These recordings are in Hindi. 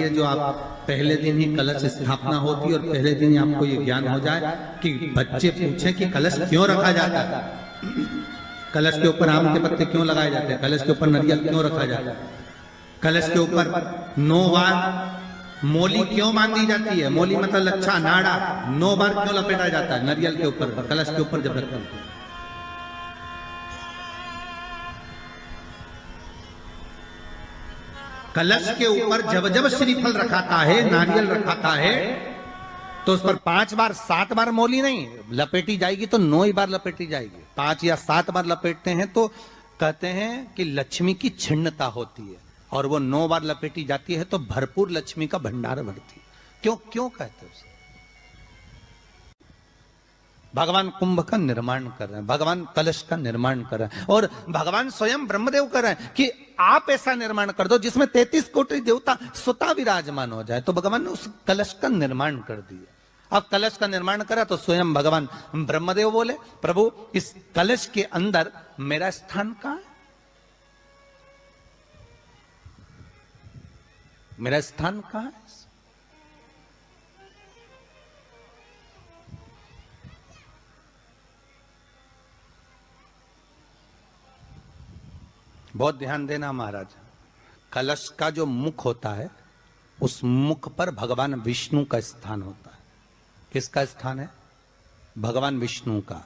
ये जो आप पहले दिन ही कलश स्थापना होती है और पहले दिन ही आपको ये ज्ञान हो जाए कि बच्चे पूछें कि कलश क्यों रखा जाता है, कलश के ऊपर आम के पत्ते क्यों लगाए जाते हैं, कलश के ऊपर नारियल क्यों रखा जाता है, कलश के ऊपर 9 बार मोली क्यों बांधी जाती है, मोली मतलब लच्छा नाड़ा 9 बार क्यों लपेटा जाता है नारियल के ऊपर, कलश के ऊपर जब रखते हैं। कलश के ऊपर जब जब श्रीफल रखाता है, नारियल रखाता है, तो उस पर 5 बार 7 बार मोली नहीं लपेटी जाएगी, तो 9 ही बार लपेटी जाएगी। 5 या 7 बार लपेटते हैं तो कहते हैं कि लक्ष्मी की छिन्नता होती है, और वो 9 बार लपेटी जाती है तो भरपूर लक्ष्मी का भंडार भरती है। क्यों क्यों कहते हैं उसे? भगवान कुंभ का निर्माण कर रहे हैं, भगवान कलश का निर्माण कर रहे हैं, और भगवान स्वयं ब्रह्मदेव कर रहे हैं कि आप ऐसा निर्माण कर दो जिसमें 33 कोटि देवता स्वतः विराजमान हो जाए। तो भगवान ने उस कलश का निर्माण कर दिया। अब कलश का निर्माण करा तो स्वयं भगवान ब्रह्मदेव बोले, प्रभु इस कलश के अंदर मेरा स्थान कहां है, मेरा स्थान कहां है? बहुत ध्यान देना महाराज, कलश का जो मुख होता है उस मुख पर भगवान विष्णु का स्थान होता है। किसका स्थान है? भगवान विष्णु का।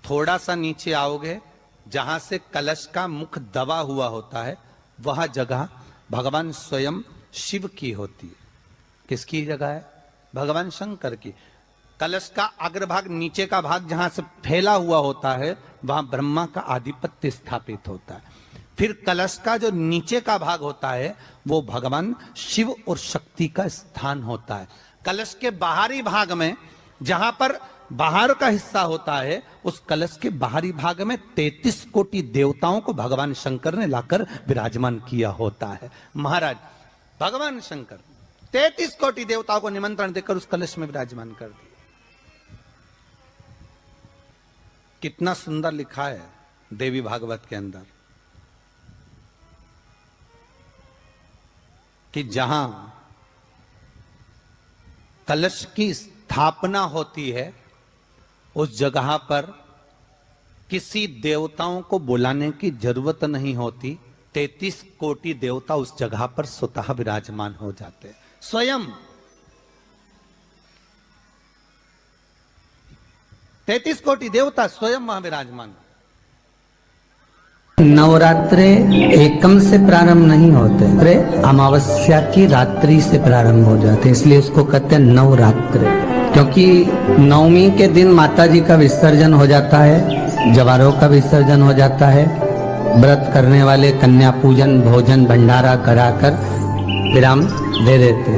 थोड़ा सा नीचे आओगे, जहां से कलश का मुख दबा हुआ होता है, वह जगह भगवान स्वयं शिव की होती है। किसकी जगह है? भगवान शंकर की। कलश का अग्रभाग, नीचे का भाग जहां से फैला हुआ होता है, वहां ब्रह्मा का आधिपत्य स्थापित होता है। फिर कलश का जो नीचे का भाग होता है वो भगवान शिव और शक्ति का स्थान होता है। कलश के बाहरी भाग में, जहां पर बाहर का हिस्सा होता है, उस कलश के बाहरी भाग में 33 कोटि देवताओं को भगवान शंकर ने लाकर विराजमान किया होता है। महाराज भगवान शंकर 33 कोटि देवताओं को निमंत्रण देकर उस कलश में विराजमान कर दिया। कितना सुंदर लिखा है देवी भागवत के अंदर कि जहां कलश की स्थापना होती है उस जगह पर किसी देवताओं को बुलाने की जरूरत नहीं होती। 33 कोटि देवता उस जगह पर स्वतः विराजमान हो जाते हैं। स्वयं 33 कोटि देवता स्वयं वहां विराजमान। नवरात्रे एकम से प्रारंभ नहीं होते, अरे अमावस्या की रात्रि से प्रारंभ हो जाते, इसलिए उसको कहते हैं नवरात्रे। क्योंकि नवमी के दिन माता जी का विसर्जन हो जाता है, जवारों का विसर्जन हो जाता है, व्रत करने वाले कन्या पूजन भोजन भंडारा कराकर विराम दे देते।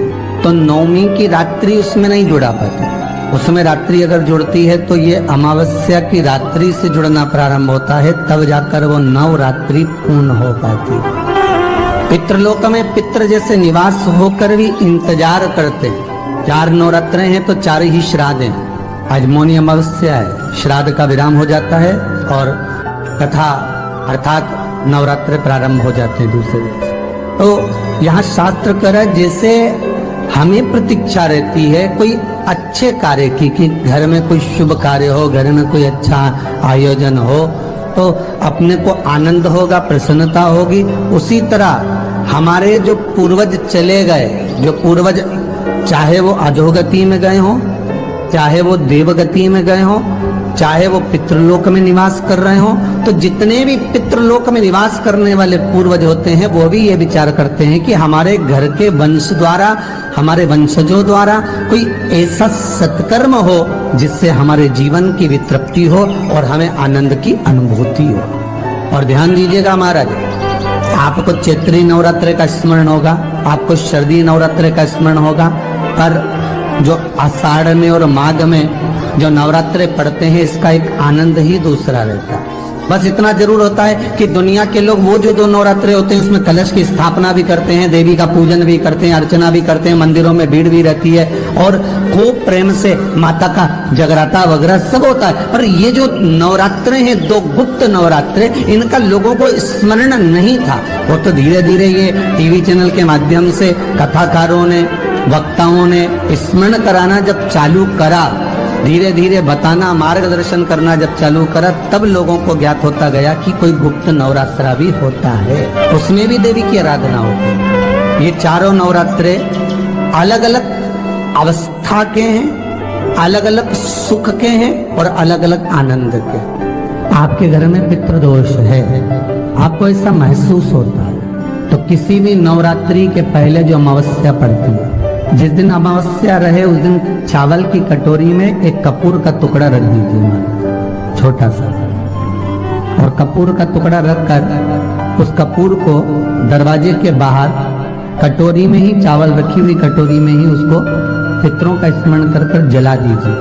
तो नवमी की रात्रि उसमें नहीं जुड़ा पाती, उसमें रात्रि अगर जुड़ती है तो ये अमावस्या की रात्रि से जुड़ना प्रारंभ होता है, तब जाकर वो नवरात्रि पूर्ण हो पाती है। पितृलोक में पितृ जैसे निवास होकर भी इंतजार करते हैं। 4 नवरात्रे हैं तो 4 ही श्राद्ध हैं। आज मौनी अमावस्या है, श्राद्ध का विराम हो जाता है और कथा अर्थात नवरात्रे प्रारंभ हो जाते हैं दूसरे दिन। तो यहाँ शास्त्र कह रहा है जैसे हमें प्रतीक्षा रहती है कोई अच्छे कार्य की, कि घर में कोई शुभ कार्य हो, घर में कोई अच्छा आयोजन हो तो अपने को आनंद होगा, प्रसन्नता होगी। उसी तरह हमारे जो पूर्वज चले गए, जो पूर्वज चाहे वो अधोगति में गए हों, चाहे वो देवगति में गए हों, चाहे वो पितृलोक में निवास कर रहे हों, तो जितने भी पितृलोक में निवास करने वाले पूर्वज होते हैं वो भी ये विचार करते हैं कि हमारे घर के वंश द्वारा, हमारे वंशजों द्वारा कोई ऐसा सत्कर्म हो जिससे हमारे जीवन की वितृप्ति हो और हमें आनंद की अनुभूति हो। और ध्यान दीजिएगा महाराज, आपको चैत्री नवरात्रि का स्मरण होगा, आपको शरदी नवरात्रि का स्मरण होगा, पर जो आषाढ़ में और माघ में जो नवरात्रे पढ़ते हैं इसका एक आनंद ही दूसरा रहता है। बस इतना जरूर होता है कि दुनिया के लोग वो जो 2 नवरात्रे होते हैं उसमें कलश की स्थापना भी करते हैं, देवी का पूजन भी करते हैं, अर्चना भी करते हैं, मंदिरों में भीड़ भी रहती है और खूब प्रेम से माता का जगराता वगैरह सब होता है। पर ये जो नवरात्रे हैं 2 गुप्त नवरात्रे, इनका लोगों को स्मरण नहीं था। वो तो धीरे धीरे ये टीवी चैनल के माध्यम से कथाकारों ने, वक्ताओं ने स्मरण कराना जब चालू करा, धीरे धीरे बताना, मार्गदर्शन करना जब चालू करा, तब लोगों को ज्ञात होता गया कि कोई गुप्त नवरात्रा भी होता है, उसमें भी देवी की आराधना होती है। ये चारों नवरात्रे अलग अलग अवस्था के हैं, अलग अलग सुख के हैं और अलग अलग आनंद के। आपके घर में पितृदोष है, आपको ऐसा महसूस होता है, तो किसी भी नवरात्रि के पहले जो अमावस्या पड़ती है, जिस दिन अमावस्या रहे उस दिन चावल की कटोरी में एक कपूर का टुकड़ा रख दीजिए, छोटा सा, और कपूर का टुकड़ा रखकर उस कपूर को दरवाजे के बाहर कटोरी में ही, चावल रखी हुई कटोरी में ही उसको पितरों का स्मरण कर कर जला दीजिए।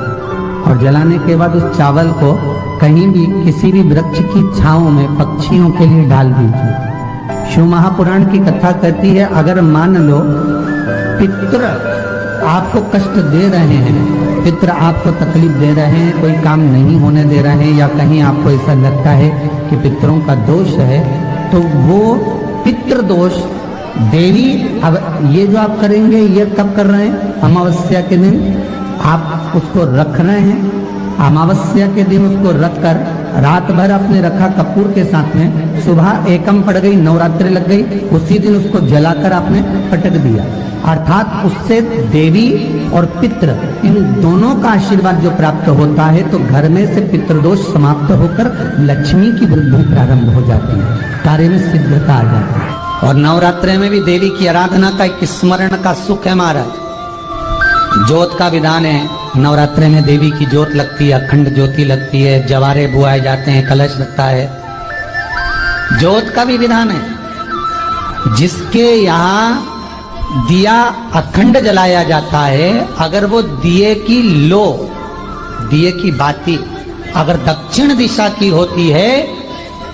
और जलाने के बाद उस चावल को कहीं भी किसी भी वृक्ष की छांव में पक्षियों के लिए डाल दीजिए। शिव महापुराण की कथा कहती है, अगर मान लो पितृ आपको कष्ट दे रहे हैं, पितृ आपको तकलीफ दे रहे हैं, कोई काम नहीं होने दे रहे हैं, या कहीं आपको ऐसा लगता है कि पितरों का दोष है, तो वो पितृ दोष देवी, अब ये जो आप करेंगे ये कब कर रहे हैं? अमावस्या के दिन आप उसको रख रहे हैं, अमावस्या के दिन उसको रखकर रात भर आपने रखा कपूर के साथ में, सुबह एकम पड़ गई, नवरात्रि लग गई, उसी दिन उसको जलाकर आपने पटक दिया। अर्थात उससे देवी और पितृ इन दोनों का आशीर्वाद जो प्राप्त होता है, तो घर में से पितृदोष समाप्त होकर लक्ष्मी की वृद्धि प्रारंभ हो जाती है, कार्य में सिद्धता आ जाती है। और नवरात्रि में भी देवी की आराधना का एक स्मरण का सुख है महाराज। ज्योत का विधान है, नवरात्रि में देवी की ज्योत लगती है, अखंड ज्योति लगती है, जवारे बुआए जाते हैं, कलश लगता है। ज्योत का भी विधान है, जिसके यहाँ दिया अखंड जलाया जाता है, अगर वो दिए की लो, दिए की बाती अगर दक्षिण दिशा की होती है,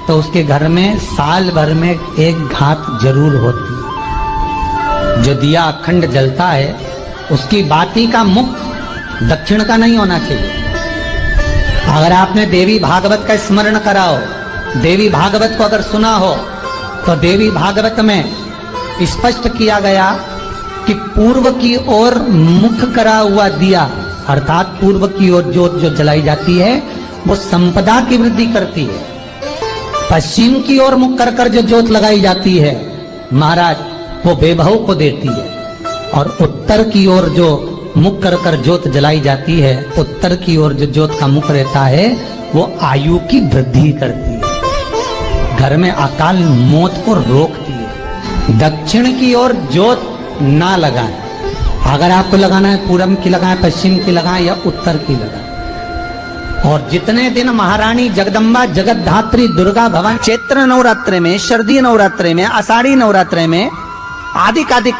तो उसके घर में साल भर में एक घात जरूर होती है। जो दिया अखंड जलता है उसकी बाती का मुख दक्षिण का नहीं होना चाहिए। अगर आपने देवी भागवत का स्मरण करा हो, देवी भागवत को अगर सुना हो, तो देवी भागवत में स्पष्ट किया गया कि पूर्व की ओर मुख करा हुआ दिया, अर्थात पूर्व की ओर ज्योत जो जलाई जाती है वो संपदा की वृद्धि करती है। पश्चिम की ओर मुख कर कर जो ज्योत लगाई जाती है महाराज, वो वैभव को देती है। और उत्तर की ओर जो मुख कर कर ज्योत जलाई जाती है, उत्तर की ओर जो ज्योत का मुख रहता है, वो आयु की वृद्धि करती है, घर में अकाल मौत को रोकती है। दक्षिण की ओर ज्योत ना लगाएं, अगर आपको लगाना है पूरब की लगाएं, पश्चिम की लगाएं या उत्तर की लगाएं। और जितने दिन महारानी जगदम्बा जगतधात्री दुर्गा भवानी चैत्र नवरात्रि में, शरदीय नवरात्रि में, आषाढ़ी नवरात्रि में, आदिकादिक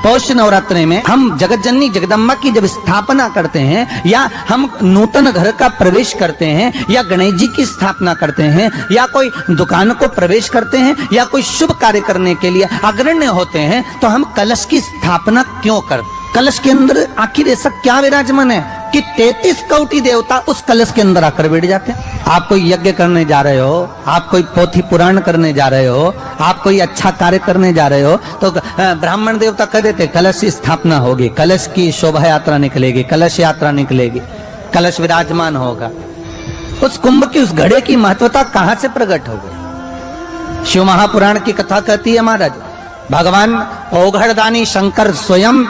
पौष नवरात्रि में हम जगत जननी जगदम्बा की जब स्थापना करते हैं, या हम नूतन घर का प्रवेश करते हैं, या गणेश जी की स्थापना करते हैं, या कोई दुकान को प्रवेश करते हैं, या कोई शुभ कार्य करने के लिए अग्रण्य होते हैं, तो हम कलश की स्थापना क्यों करते? कलश के अंदर आखिर ऐसा क्या विराजमान है कि 33 कोटि देवता उस कलश के अंदर आकर बैठ जाते हैं? आप कोई यज्ञ करने जा रहे हो, आप कोई पोथी पुराण करने जा रहे हो, आप कोई अच्छा कार्य करने जा रहे हो, तो ब्राह्मण देवता कह देते कलश की स्थापना होगी, कलश की शोभा यात्रा निकलेगी, कलश यात्रा निकलेगी, कलश विराजमान होगा। उस कुंभ की, उस घड़े की महत्वता कहां से प्रकट हो गई? शिव महापुराण की कथा कहती है महाराज, भगवान औघड़दानी शंकर स्वयं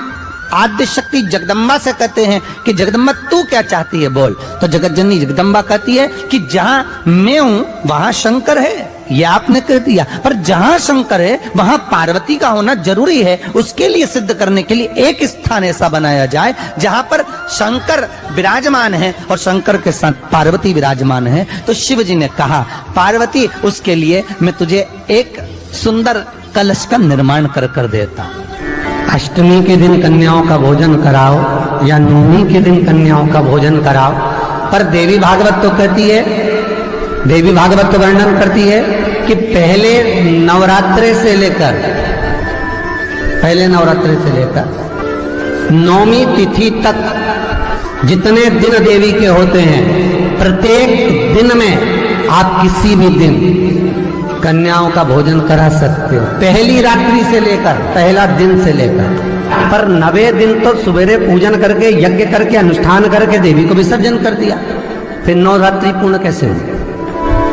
आद्य शक्ति जगदम्बा से कहते हैं कि जगदम्बा तू क्या चाहती है बोल। तो जगत जननी जगदम्बा कहती है कि जहां मैं हूं वहां शंकर है, ये आपने कह दिया, पर जहां शंकर है वहां पार्वती का होना जरूरी है। उसके लिए सिद्ध करने के लिए एक स्थान ऐसा बनाया जाए जहां पर शंकर विराजमान है और शंकर के साथ पार्वती विराजमान है। तो शिव जी ने कहा, पार्वती उसके लिए मैं तुझे एक सुंदर कलश का निर्माण कर देता। अष्टमी के दिन कन्याओं का भोजन कराओ या नवमी के दिन कन्याओं का भोजन कराओ, पर देवी भागवत तो कहती है देवी भागवत तो वर्णन करती है कि पहले नवरात्रे से लेकर नौमी तिथि तक जितने दिन देवी के होते हैं, प्रत्येक दिन में आप किसी भी दिन कन्याओं का भोजन करा सकते हो, पहली रात्रि से लेकर, पहला दिन से लेकर। पर 9वें दिन तो सवेरे पूजन करके, यज्ञ करके, अनुष्ठान करके देवी को विसर्जन कर दिया। फिर नवरात्रि पूर्ण कैसे हुई?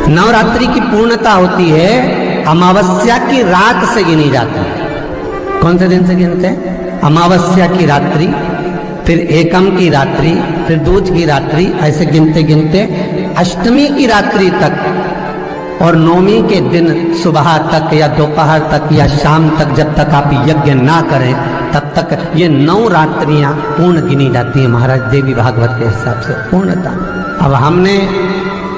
नवरात्रि की पूर्णता होती है अमावस्या की रात से गिनी जाती है। कौन से दिन से गिनते हैं? अमावस्या की रात्रि, फिर एकम की रात्रि, फिर दूज की रात्रि, ऐसे गिनते गिनते अष्टमी की रात्रि तक और नौमी के दिन सुबह तक या दोपहर तक या शाम तक, जब तक आप यज्ञ ना करें तब तक ये 9 रात्रियां पूर्ण गिनी जाती हैं महाराज देवी भागवत के हिसाब से पूर्णता। अब हमने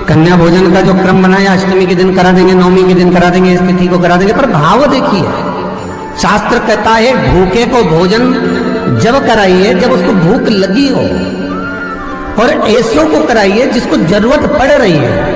कन्या भोजन का जो क्रम बनाया, अष्टमी के दिन करा देंगे, नौमी के दिन करा देंगे, इस तिथि को करा देंगे, पर भाव देखिए, शास्त्र कहता है भूखे को भोजन जब कराइए जब उसको भूख लगी हो, और ऐसों को कराइए जिसको जरूरत पड़ रही है।